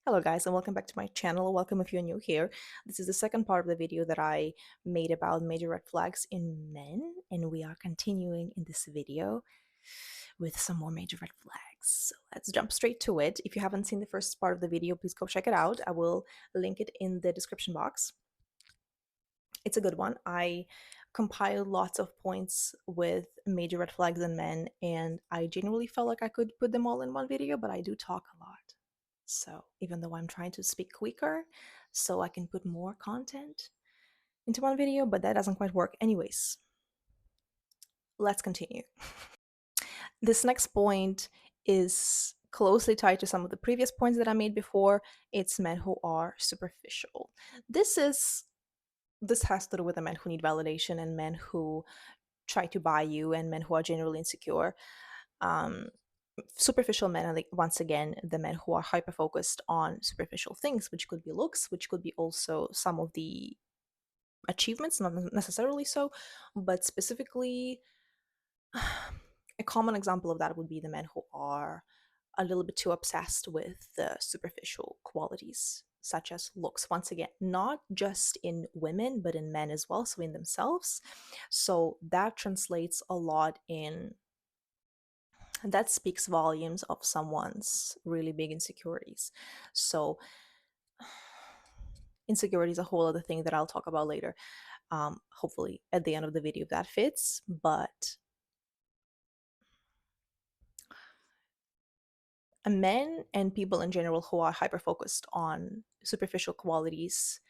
Hello guys and welcome back to my channel. Welcome if you're new here. This is the second part of the video that I made about major red flags in men, and we are continuing in this video with some more major red flags. So let's jump straight to it. If you haven't seen the first part of the video, please go check it out. I will link it in the description box. It's a good one. I compiled lots of points with major red flags in men, and I genuinely felt like I could put them all in one video, but I do talk a lot. So even though I'm trying to speak quicker so I can put more content into one video, but that doesn't quite work. Anyways, let's continue. This next point is closely tied to some of the previous points that I made before. It's men who are superficial. This has to do with the men who need validation and men who try to buy you and men who are generally insecure. Um, Superficial men are, like, once again, the men who are hyper focused on superficial things, which could be looks, which could be also some of the achievements, not necessarily so, but specifically a common example of that would be the men who are a little bit too obsessed with the superficial qualities such as looks, once again, not just in women but in men as well, so in themselves. So that translates a lot in that speaks volumes of someone's really big insecurities. So insecurity is a whole other thing that I'll talk about later, hopefully at the end of the video if that fits. But men and people in general who are hyper focused on superficial qualities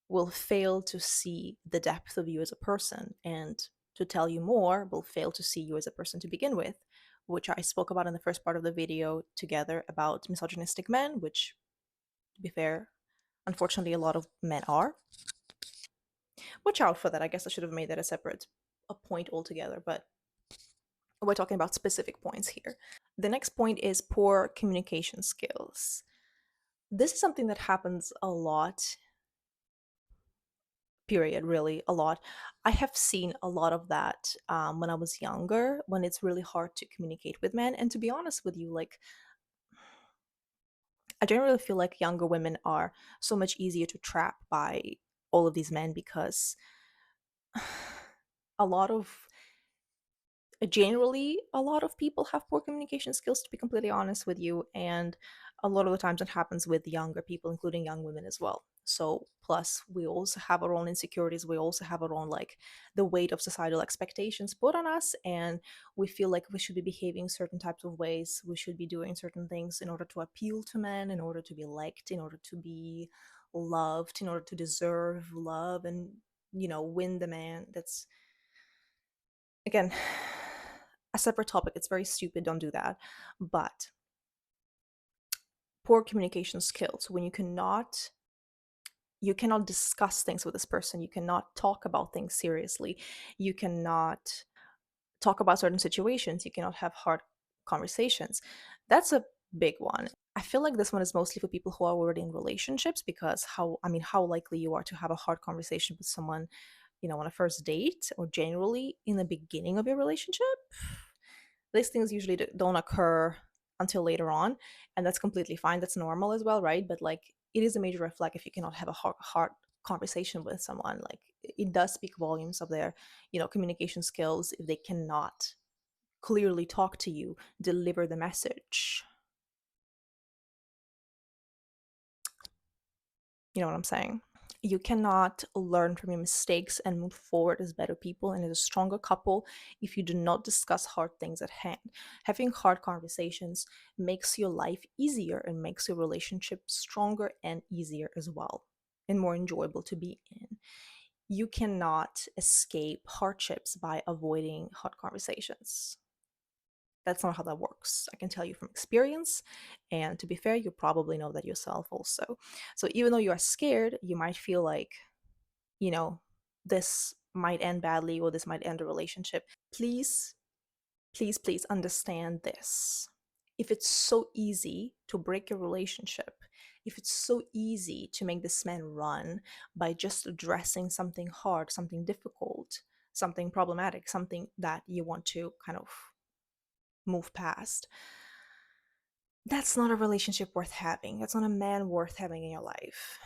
will fail to see the depth of you as a person, and to tell you more, will fail to see you as a person to begin with, which I spoke about in the first part of the video together about misogynistic men, which, to be fair, unfortunately a lot of men are. Watch out for that. I guess I should have made that a point altogether, but we're talking about specific points here. The next point is poor communication skills. This is something that happens a lot, period, really, a lot. I have seen a lot of that when I was younger, when it's really hard to communicate with men. And to be honest with you, like, I generally feel like younger women are so much easier to trap by all of these men because a lot of generally a lot of people have poor communication skills, to be completely honest with you, and a lot of the times it happens with younger people, including young women as well. So plus we also have our own insecurities, we also have our own, like, the weight of societal expectations put on us, and we feel like we should be behaving certain types of ways, we should be doing certain things in order to appeal to men, in order to be liked, in order to be loved, in order to deserve love and, win the man. That's, again, a separate topic. It's very stupid. Don't do that. But poor communication skills, when you cannot discuss things with this person, you cannot talk about things seriously, you cannot talk about certain situations, you cannot have hard conversations. That's a big one. I feel like this one is mostly for people who are already in relationships, because how likely you are to have a hard conversation with someone, on a first date or generally in the beginning of your relationship. These things usually don't occur until later on, and that's completely fine. That's normal as well, right? But, like, it is a major red flag if you cannot have a hard conversation with someone. Like, it does speak volumes of their, communication skills if they cannot clearly talk to you, deliver the message. You know what I'm saying? You cannot learn from your mistakes and move forward as better people and as a stronger couple if you do not discuss hard things at hand. Having hard conversations makes your life easier and makes your relationship stronger and easier as well, and more enjoyable to be in. You cannot escape hardships by avoiding hard conversations. That's not how that works. I can tell you from experience. And to be fair, you probably know that yourself also. So even though you are scared, you might feel like, you know, this might end badly or this might end a relationship. Please, please, please understand this. If it's so easy to break a relationship, if it's so easy to make this man run by just addressing something hard, something difficult, something problematic, something that you want to kind of move past, That's not a relationship worth having. That's not a man worth having in your life.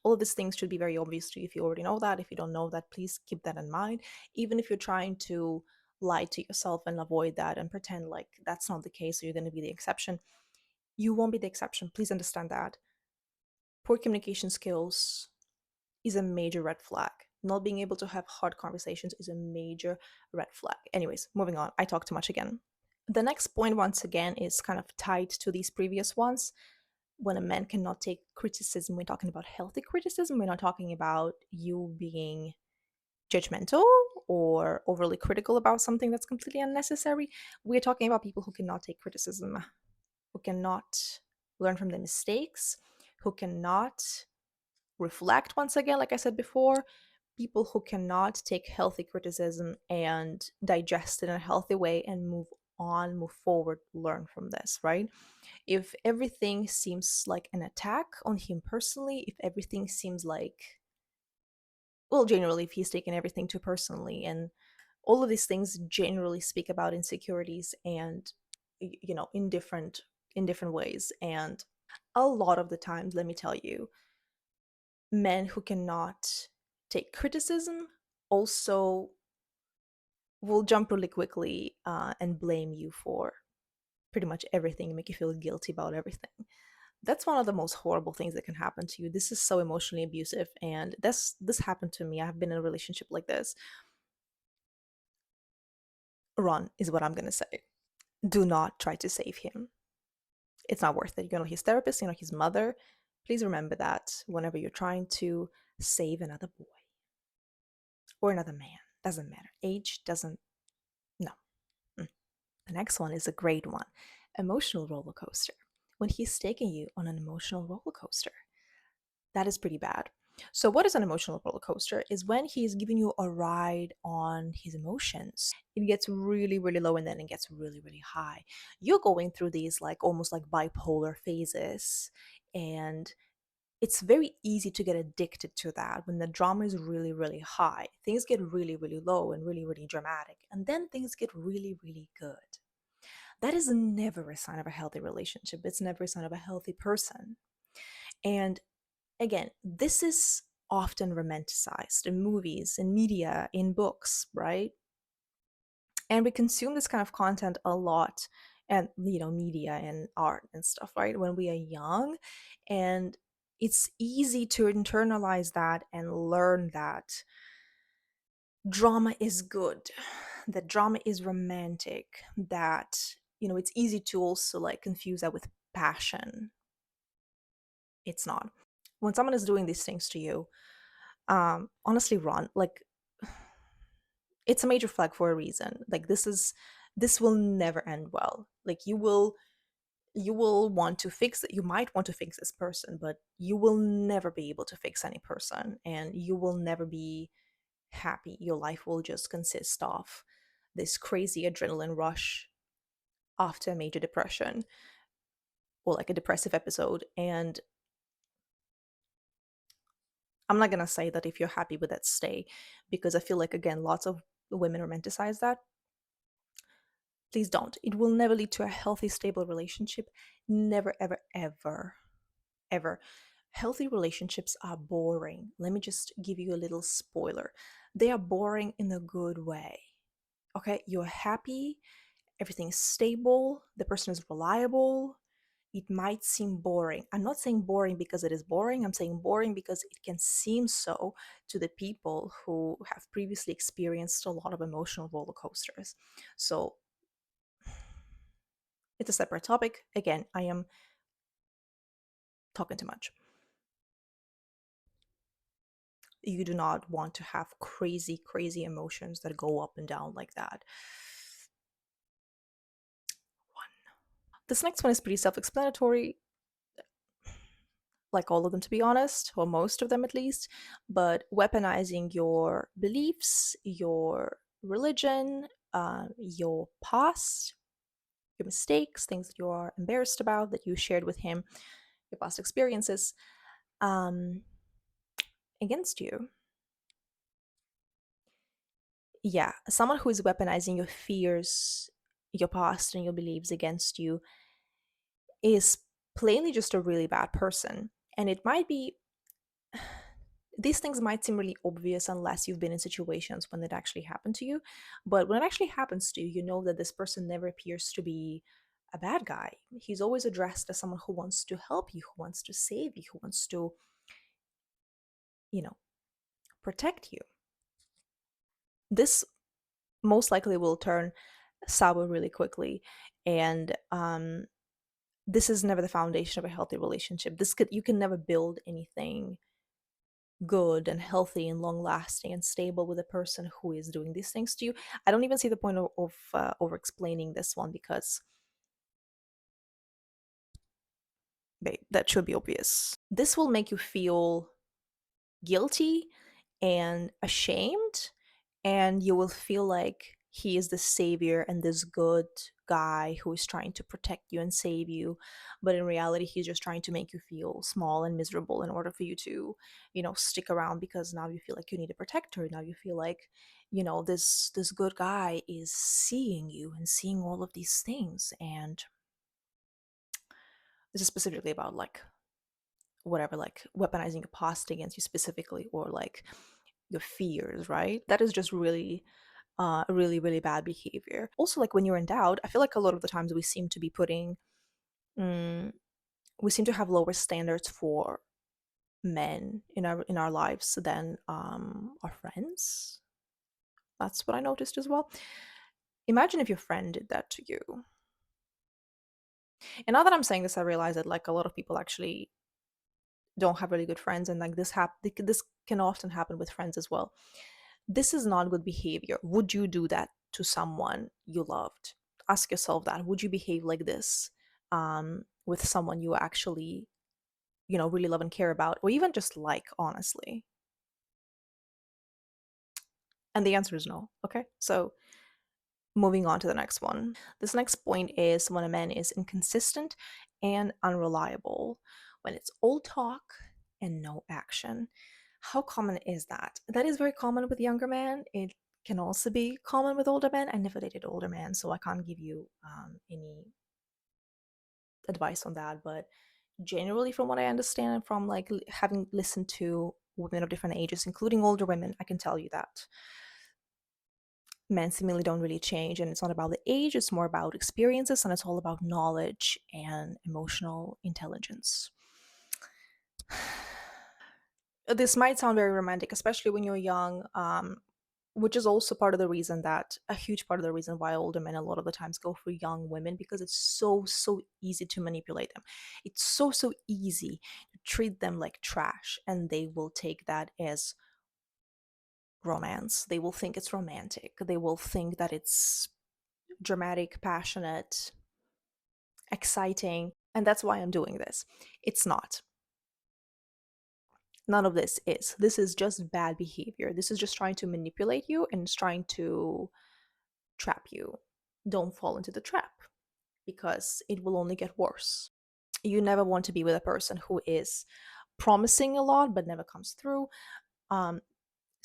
All of these things should be very obvious to you if you already know that. If you don't know that, please keep that in mind. Even if you're trying to lie to yourself and avoid that and pretend like that's not the case, so you're going to be the exception, you won't be the exception. Please understand that. Poor communication skills is a major red flag. Not being able to have hard conversations is a major red flag. Anyways, moving on. I talk too much again. The next point, once again, is kind of tied to these previous ones. When a man cannot take criticism, we're talking about healthy criticism. We're not talking about you being judgmental or overly critical about something that's completely unnecessary. We're talking about people who cannot take criticism, who cannot learn from their mistakes, who cannot reflect, once again, like I said before, people who cannot take healthy criticism and digest it in a healthy way and move on, move forward, learn from this, right? If everything seems like an attack on him personally, if everything seems like, well, generally, if he's taken everything too personally, and all of these things generally speak about insecurities and, in different ways. And a lot of the times, let me tell you, men who cannot take criticism also will jump really quickly and blame you for pretty much everything and make you feel guilty about everything. That's one of the most horrible things that can happen to you. This is so emotionally abusive, and this happened to me. I've been in a relationship like this. Run is what I'm gonna say. Do not try to save him. It's not worth it. You're not his therapist, you're not his mother. Please remember that whenever you're trying to save another boy or another man. Doesn't matter. Age doesn't, no. Mm. The next one is a great one. Emotional roller coaster. When he's taking you on an emotional roller coaster, that is pretty bad. So, what is an emotional roller coaster? Is when he's giving you a ride on his emotions. It gets really, really low and then it gets really, really high. You're going through these like almost like bipolar phases, and it's very easy to get addicted to that when the drama is really, really high. Things get really, really low and really, really dramatic, and then things get really, really good. That is never a sign of a healthy relationship. It's never a sign of a healthy person. And again, this is often romanticized in movies, in media, in books, right? And we consume this kind of content a lot, and media and art and stuff, right, when we are young. And it's easy to internalize that and learn that drama is good, that drama is romantic, that it's easy to also like confuse that with passion. It's not. When someone is doing these things to you, honestly, run. Like, it's a major flag for a reason. Like, this will never end well. Like, you will want to fix it. You might want to fix this person, but you will never be able to fix any person, and you will never be happy. Your life will just consist of this crazy adrenaline rush after a major depression or like a depressive episode. And I'm not gonna say that if you're happy with that, stay, because I feel like, again, lots of women romanticize that. Please don't. It will never lead to a healthy, stable relationship. Never, ever, ever, ever. Healthy relationships are boring. Let me just give you a little spoiler. They are boring in a good way. Okay, you're happy, everything's stable, the person is reliable. It might seem boring. I'm not saying boring because it is boring. I'm saying boring because it can seem so to the people who have previously experienced a lot of emotional roller coasters. So it's a separate topic. Again, I am talking too much. You do not want to have crazy, crazy emotions that go up and down like that. One. This next one is pretty self explanatory, like all of them, to be honest, or most of them at least. But weaponizing your beliefs, your religion, your past, your mistakes, things that you are embarrassed about that you shared with him, your past experiences, um, against you. Yeah, someone who is weaponizing your fears, your past and your beliefs against you is plainly just a really bad person. And it might be, these things might seem really obvious unless you've been in situations when it actually happened to you. But when it actually happens to you, you know that this person never appears to be a bad guy. He's always addressed as someone who wants to help you, who wants to save you, who wants to, you know, protect you. This most likely will turn sour really quickly. And this is never the foundation of a healthy relationship. You can never build anything good and healthy and long lasting and stable with a person who is doing these things to you. I don't even see the point of over explaining this one because babe, that should be obvious. This will make you feel guilty and ashamed, and you will feel like he is the savior and this good guy who is trying to protect you and save you, but in reality he's just trying to make you feel small and miserable in order for you to, stick around, because now you feel like you need a protector. Now you feel like, this good guy is seeing you and seeing all of these things. And this is specifically about like whatever, like weaponizing your past against you specifically, or like your fears, right? That is just really really, really bad behavior. Also, like when you're in doubt, I feel like a lot of the times mm, we seem to have lower standards for men in our lives than our friends. That's what I noticed as well. Imagine if your friend did that to you. And now that I'm saying this, I realize that like a lot of people actually don't have really good friends, and like this can often happen with friends as well. This is not good behavior. Would you do that to someone you loved? Ask yourself that. Would you behave like this with someone you actually, really love and care about, or even just like, honestly? And the answer is no. Okay. So moving on to the next one. This next point is when a man is inconsistent and unreliable, when it's all talk and no action. How common is that? That is very common with younger men. It can also be common with older men. I never dated older men, so I can't give you any advice on that. But generally, from what I understand, from like having listened to women of different ages, including older women, I can tell you that men seemingly don't really change, and it's not about the age, it's more about experiences, and it's all about knowledge and emotional intelligence. This might sound very romantic, especially when you're young, which is also part of the reason that a huge part of the reason why older men a lot of the times go for young women, because it's so easy to manipulate them. It's so easy to treat them like trash, and they will take that as romance. They will think it's romantic. They will think that it's dramatic, passionate, exciting, and that's why I'm doing this. It's not. None of this is. This is just bad behavior. This is just trying to manipulate you and it's trying to trap you. Don't fall into the trap because it will only get worse. You never want to be with a person who is promising a lot but never comes through. Um,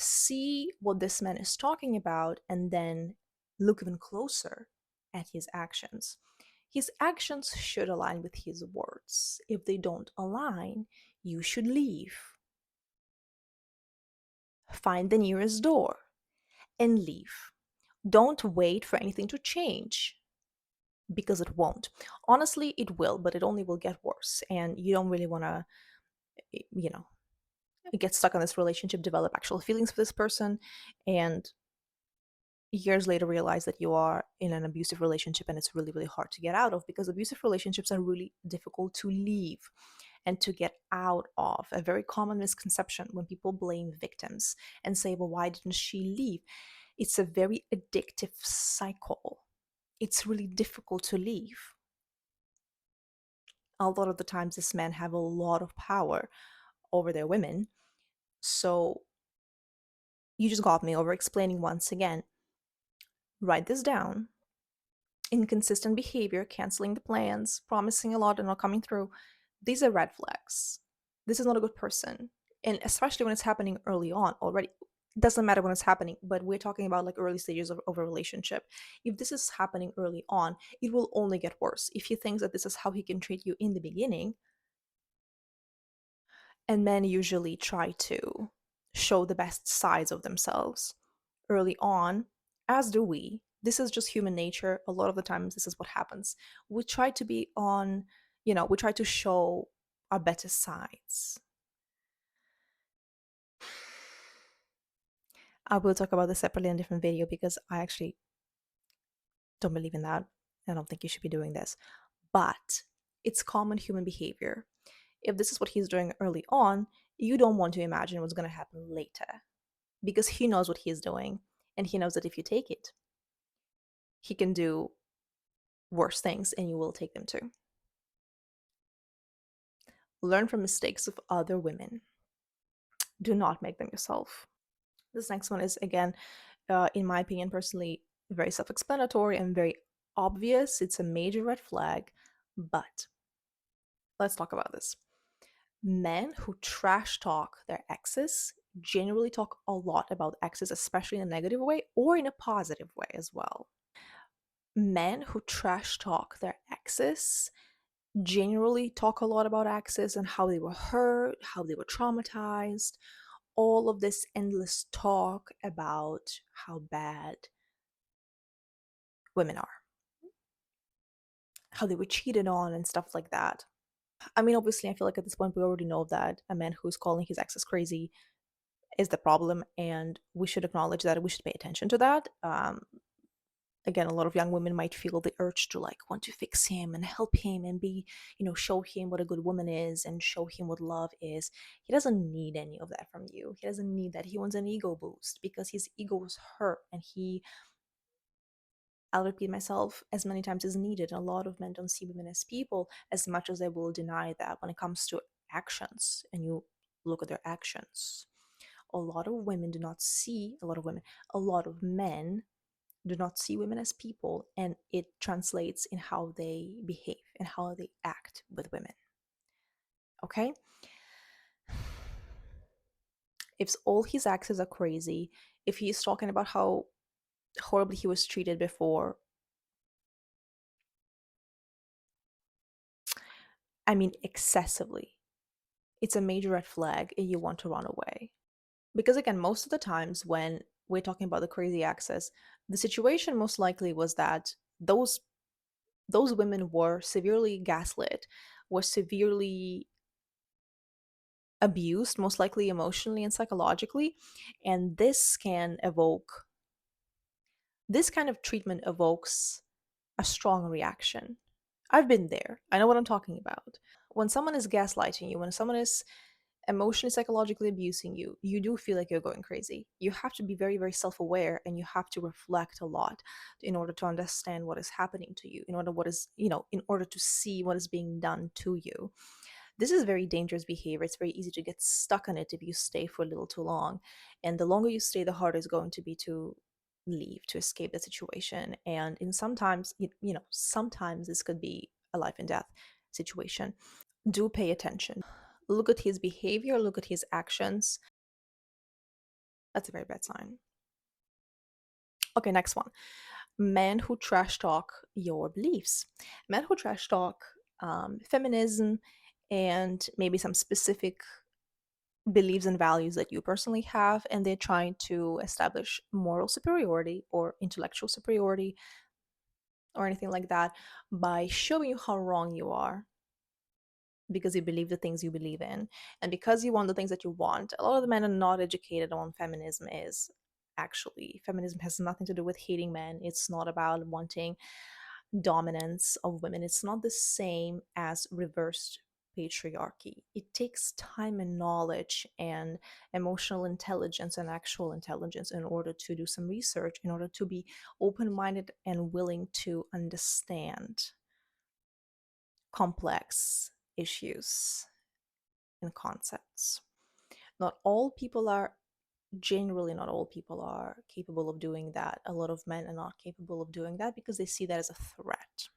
See what this man is talking about and then look even closer at his actions. His actions should align with his words. If they don't align, you should leave. Find the nearest door and leave. Don't wait for anything to change because it won't. Honestly, it will, but it only will get worse. And you don't really want to, you know, get stuck in this relationship, develop actual feelings for this person, and years later realize that you are in an abusive relationship and it's really, really hard to get out of, because abusive relationships are really difficult to leave and to get out of. A very common misconception when people blame victims and say, well, why didn't she leave? It's a very addictive cycle. It's really difficult to leave. A lot of the times, these men have a lot of power over their women. So you just got me over explaining once again. Write this down. Inconsistent behavior, canceling the plans, promising a lot and not coming through. These are red flags. This is not a good person. And especially when it's happening early on already. It doesn't matter when it's happening, but we're talking about like early stages of a relationship. If this is happening early on, it will only get worse. If he thinks that this is how he can treat you in the beginning, and men usually try to show the best sides of themselves early on, as do we. This is just human nature. A lot of the times, this is what happens. We try to be on, we try to show our better sides. I will talk about this separately in a different video because I actually don't believe in that. I don't think you should be doing this. But it's common human behavior. If this is what he's doing early on, you don't want to imagine what's going to happen later because he knows what he's doing and he knows that if you take it, he can do worse things and you will take them too. Learn from mistakes of other women. Do not make them yourself. This next one is, again, in my opinion, personally, very self explanatory and very obvious. It's a major red flag, but let's talk about this. Men who trash talk their exes generally talk a lot about exes, especially in a negative way or in a positive way as well. Men who trash talk their exes generally talk a lot about exes and how they were hurt, how they were traumatized, all of this endless talk about how bad women are, how they were cheated on, and stuff like that. I mean, obviously, I feel like at this point we already know that a man who's calling his exes crazy is the problem, and we should acknowledge that. We should pay attention to that. Again, a lot of young women might feel the urge to like want to fix him and help him and be, show him what a good woman is and show him what love is. He doesn't need any of that from you. He doesn't need that. He wants an ego boost because his ego was hurt, and I'll repeat myself as many times as needed. A lot of men don't see women as people as much as they will deny that when it comes to actions, and you look at their actions. A lot of women do not see, a lot of men do not see women as people, and it translates in how they behave and how they act with women. Okay? If all his exes are crazy, if he's talking about how horribly he was treated before, I mean, excessively, it's a major red flag and you want to run away. Because again, most of the times when we're talking about the crazy exes, the situation most likely was that those women were severely gaslit, were severely abused, most likely emotionally and psychologically, and this kind of treatment evokes a strong reaction. I've been there. I know what I'm talking about. When someone is gaslighting you, when someone is emotionally, psychologically abusing you, you do feel like you're going crazy. You have to be very, very self aware and you have to reflect a lot in order to understand what is happening to you, in order to see what is being done to you. This is very dangerous behavior. It's very easy to get stuck on it if you stay for a little too long. And the longer you stay, the harder it's going to be to leave, to escape the situation. And sometimes this could be a life and death situation. Do pay attention. Look at his behavior, look at his actions. That's a very bad sign. Okay, next one. Men who trash talk your beliefs. Men who trash talk feminism and maybe some specific beliefs and values that you personally have, and they're trying to establish moral superiority or intellectual superiority or anything like that by showing you how wrong you are because you believe the things you believe in and because you want the things that you want. A lot of the men are not educated on feminism is. Actually, feminism has nothing to do with hating men. It's not about wanting dominance of women. It's not the same as reversed patriarchy. It takes time and knowledge and emotional intelligence and actual intelligence in order to do some research, in order to be open minded and willing to understand complex issues and concepts. Not all people are Generally, not all people are capable of doing that. A lot of men are not capable of doing that because they see that as a threat.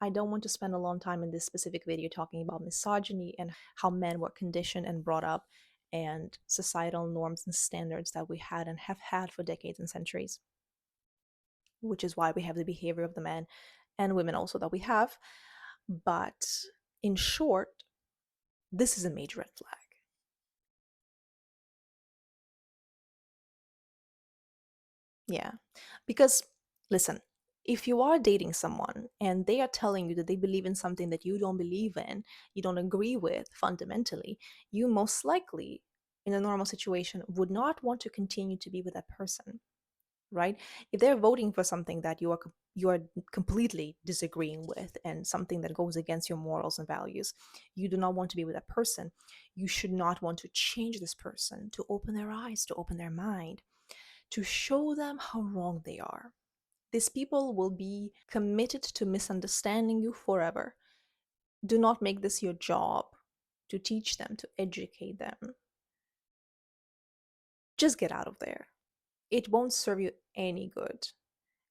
I don't want to spend a long time in this specific video talking about misogyny and how men were conditioned and brought up and societal norms and standards that we had and have had for decades and centuries, which is why we have the behavior of the men and women also that we have. But in short, this is a major red flag. Yeah. Because, listen, if you are dating someone and they are telling you that they believe in something that you don't believe in, you don't agree with fundamentally, you most likely, in a normal situation, would not want to continue to be with that person, right? If they're voting for something that you are completely disagreeing with and something that goes against your morals and values, you do not want to be with that person. You should not want to change this person, to open their eyes, to open their mind, to show them how wrong they are. These people will be committed to misunderstanding you forever. Do not make this your job to teach them, to educate them. Just get out of there. It won't serve you any good.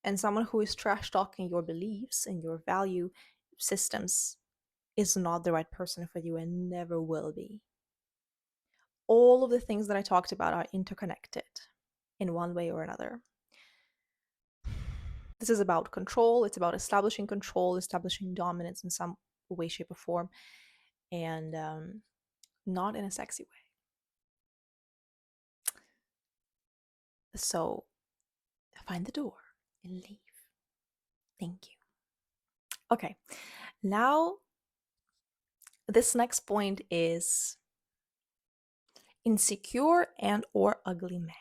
And someone who is trash talking your beliefs and your value systems is not the right person for you and never will be. All of the things that I talked about are interconnected in one way or another. This is about control. It's about establishing control, establishing dominance in some way, shape, or form, and not in a sexy way. So find the door and leave. Thank you. Okay, now this next point is insecure and or ugly man.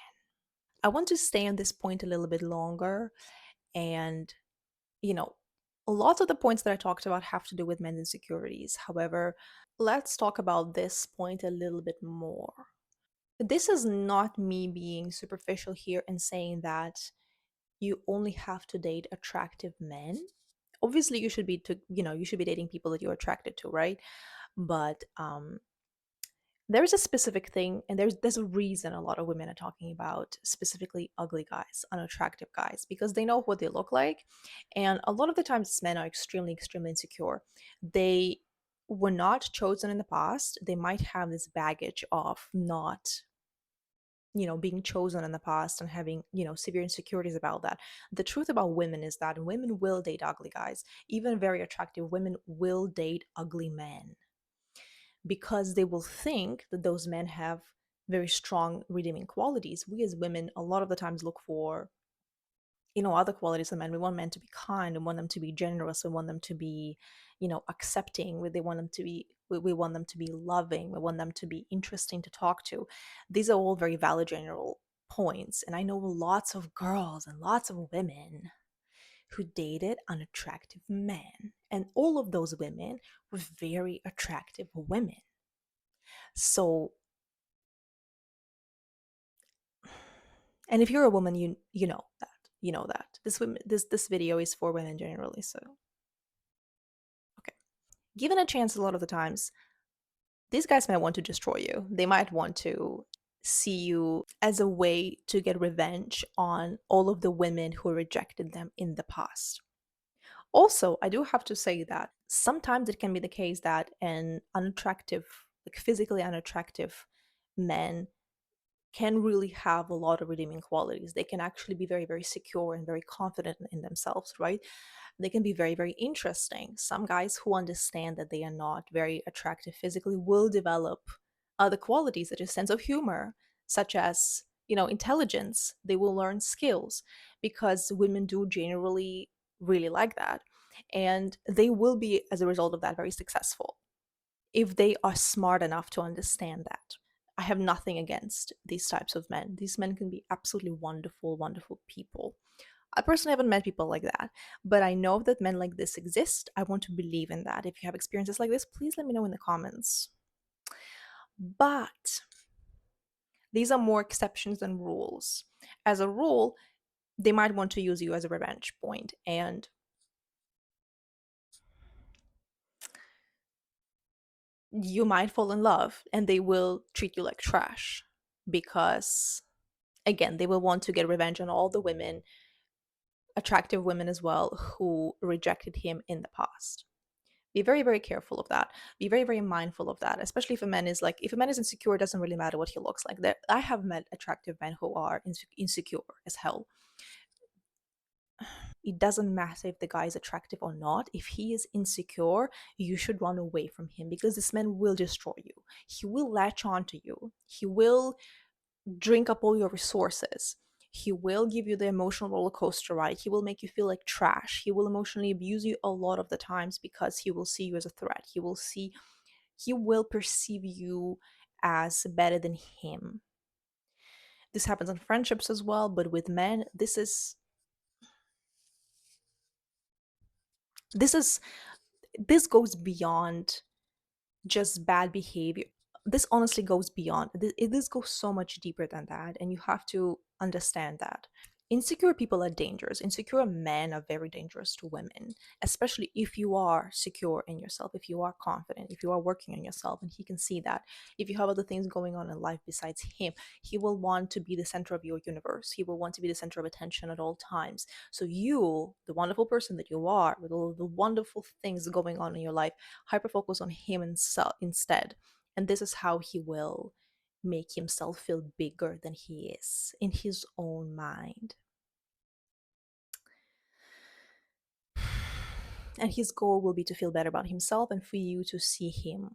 I want to stay on this point a little bit longer, and you know, a lot of the points that I talked about have to do with men's insecurities. However, let's talk about this point a little bit more. This is not me being superficial here and saying that you only have to date attractive men. Obviously, you should be dating people that you're attracted to, right? But there's a specific thing, and there's a reason a lot of women are talking about specifically ugly guys, unattractive guys, because they know what they look like, and a lot of the times men are extremely, extremely insecure. They were not chosen in the past. They might have this baggage of not being chosen in the past and having severe insecurities about that. The truth about women is that women will date ugly guys. Even very attractive women will date ugly men because they will think that those men have very strong redeeming qualities. We as women a lot of the times look for other qualities of men. We want men to be kind, we want them to be generous, we want them to be accepting, they want them to be we want them to be loving, we want them to be interesting to talk to. These are all very valid general points, and I know lots of girls and lots of women who dated unattractive men, and all of those women were very attractive women. So, and if you're a woman, you know that this video is for women generally. So, okay, given a chance, a lot of the times these guys might want to destroy you. They might want to see you as a way to get revenge on all of the women who rejected them in the past. Also, I do have to say that sometimes it can be the case that an unattractive, like physically unattractive man can really have a lot of redeeming qualities. They can actually be very, very secure and very confident in themselves, right? They can be very, very interesting. Some guys who understand that they are not very attractive physically will develop other qualities, such as sense of humor, such as, intelligence. They will learn skills because women do generally really like that. And they will be, as a result of that, very successful if they are smart enough to understand that. I have nothing against these types of men. These men can be absolutely wonderful, wonderful people. I personally haven't met people like that, but I know that men like this exist. I want to believe in that. If you have experiences like this, please let me know in the comments. But these are more exceptions than rules. As a rule, they might want to use you as a revenge point, and you might fall in love and they will treat you like trash because, again, they will want to get revenge on all the women, attractive women as well, who rejected him in the past. Be very, very careful of that. Be very, very mindful of that, especially if a man is like, if a man is insecure, it doesn't really matter what he looks like. There, I have met attractive men who are insecure as hell. It doesn't matter if the guy is attractive or not. If he is insecure, you should run away from him because this man will destroy you. He will latch on to you. He will drink up all your resources. He will give you the emotional roller coaster ride. He will make you feel like trash. He will emotionally abuse you a lot of the times because he will see you as a threat. He will perceive you as better than him. This happens in friendships as well, but with men, this is this goes beyond just bad behavior. This honestly goes beyond. This goes so much deeper than that, and you have to understand that. Insecure people are dangerous. Insecure men are very dangerous to women, especially if you are secure in yourself, if you are confident, if you are working on yourself, and he can see that. If you have other things going on in life besides him, he will want to be the center of your universe. He will want to be the center of attention at all times. So you, the wonderful person that you are, with all of the wonderful things going on in your life, hyper focus on him instead. And this is how he will make himself feel bigger than he is in his own mind. And his goal will be to feel better about himself and for you to see him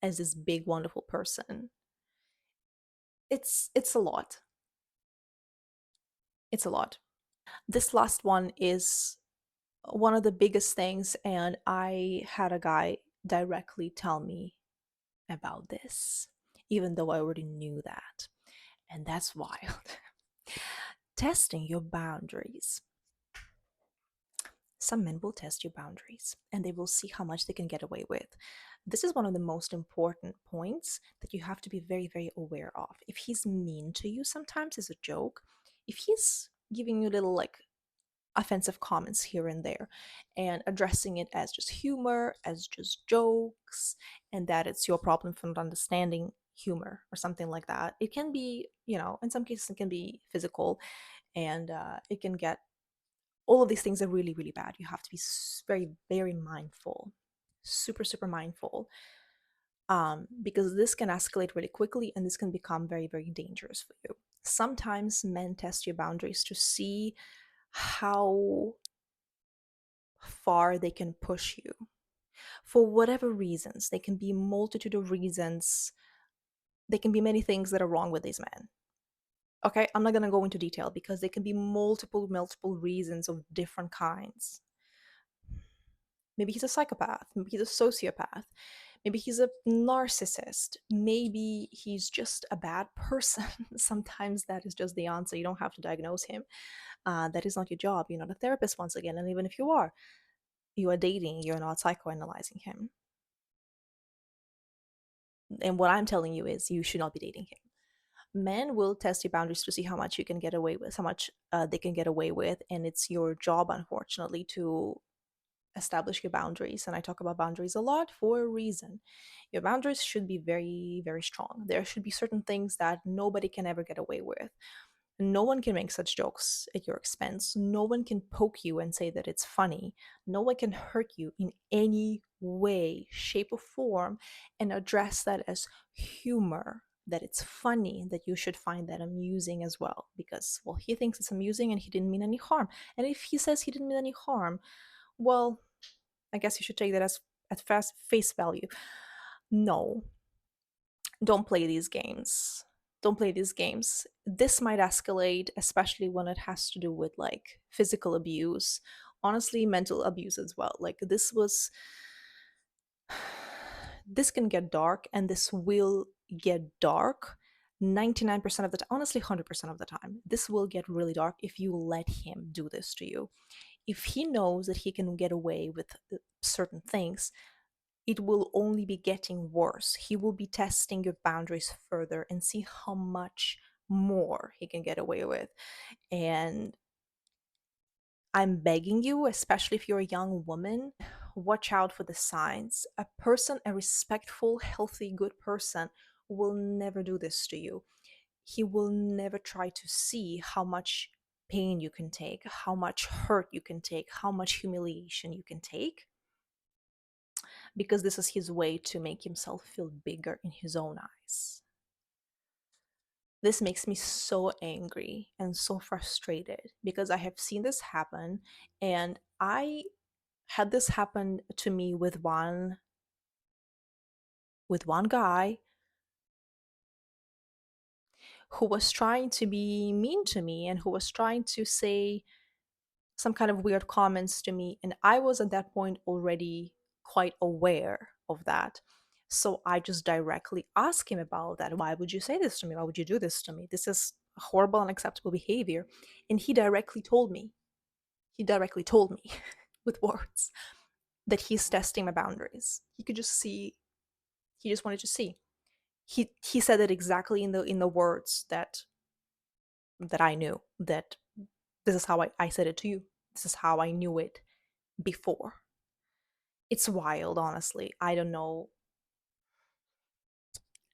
as this big, wonderful person. It's a lot. It's a lot. This last one is one of the biggest things, and I had a guy directly tell me about this, even though I already knew that. And that's wild. Testing your boundaries. Some men will test your boundaries and they will see how much they can get away with. This is one of the most important points that you have to be very, very aware of. If he's mean to you sometimes as a joke, if he's giving you little like offensive comments here and there and addressing it as just humor, as just jokes, and that it's your problem for not understanding humor or something like that. It can be, in some cases, it can be physical, and it can get, all of these things are really, really bad. You have to be very, very mindful, super, super mindful, because this can escalate really quickly and this can become very, very dangerous for you. Sometimes men test your boundaries to see how far they can push you for whatever reasons. They can be a multitude of reasons. They can be many things that are wrong with these men. Okay, I'm not going to go into detail because there can be multiple reasons of different kinds. Maybe he's a psychopath. Maybe he's a sociopath. Maybe he's a narcissist. Maybe he's just a bad person. Sometimes that is just the answer. You don't have to diagnose him. That is not your job. You're not a therapist, once again. And even if you are dating, you're not psychoanalyzing him. And what I'm telling you is you should not be dating him. Men will test your boundaries to see how much you can get away with, how much they can get away with. And it's your job, unfortunately, to establish your boundaries. And I talk about boundaries a lot for a reason. Your boundaries should be very, very strong. There should be certain things that nobody can ever get away with. No one can make such jokes at your expense. No one can poke you and say that it's funny. No one can hurt you in any way, shape, or form and address that as humor, that it's funny, that you should find that amusing as well. Because, well, he thinks it's amusing and he didn't mean any harm. And if he says he didn't mean any harm, well, I guess you should take that as at fast face value. No, don't play these games. Don't play these games. This might escalate, especially when it has to do with like physical abuse, honestly, mental abuse as well. Like this can get dark, and this will get dark 99% of the time, honestly, 100% of the time. This will get really dark if you let him do this to you. If he knows that he can get away with certain things, it will only be getting worse. He will be testing your boundaries further and see how much more he can get away with. And I'm begging you, especially if you're a young woman, watch out for the signs. A respectful, healthy, good person will never do this to you. He will never try to see how much pain you can take, how much hurt you can take, how much humiliation you can take. because this is his way to make himself feel bigger in his own eyes. This makes me so angry and so frustrated because I have seen this happen, and I had this happen to me with one guy who was trying to be mean to me and who was trying to say some kind of weird comments to me, and I was at that point already quite aware of that. So I just directly asked him about that. Why would you say this to me? Why would you do this to me? This is horrible, unacceptable behavior. And he directly told me with words that he's testing my boundaries. He could just see, he just wanted to see. He said it exactly in the words that I knew, that this is how I said it to you. This is how I knew it before. It's wild, honestly. I don't know.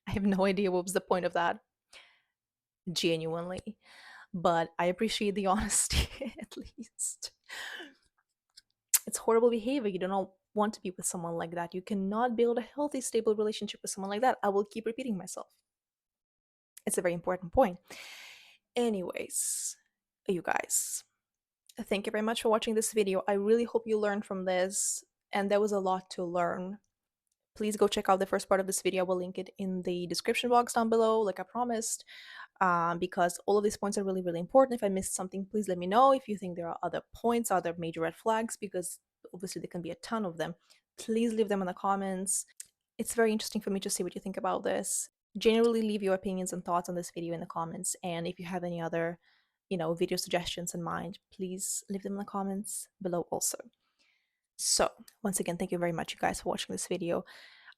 I have no idea what was the point of that, genuinely. But I appreciate the honesty at least. It's horrible behavior. You do not want to be with someone like that. You cannot build a healthy, stable relationship with someone like that. I will keep repeating myself. It's a very important point. Anyways, you guys, thank you very much for watching this video. I really hope you learned from this, and there was a lot to learn. Please go check out the first part of this video. I will link it in the description box down below, like I promised, because all of these points are really, really important. If I missed something, please let me know. If you think there are other points, other major red flags, because obviously there can be a ton of them, please leave them in the comments. It's very interesting for me to see what you think about this. Generally, leave your opinions and thoughts on this video in the comments, and if you have any other, video suggestions in mind, please leave them in the comments below also. So, once again, thank you very much, you guys, for watching this video.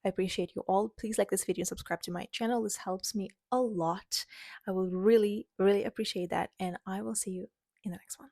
I appreciate you all. Please like this video and subscribe to my channel. This helps me a lot. I will really, really appreciate that, and I will see you in the next one.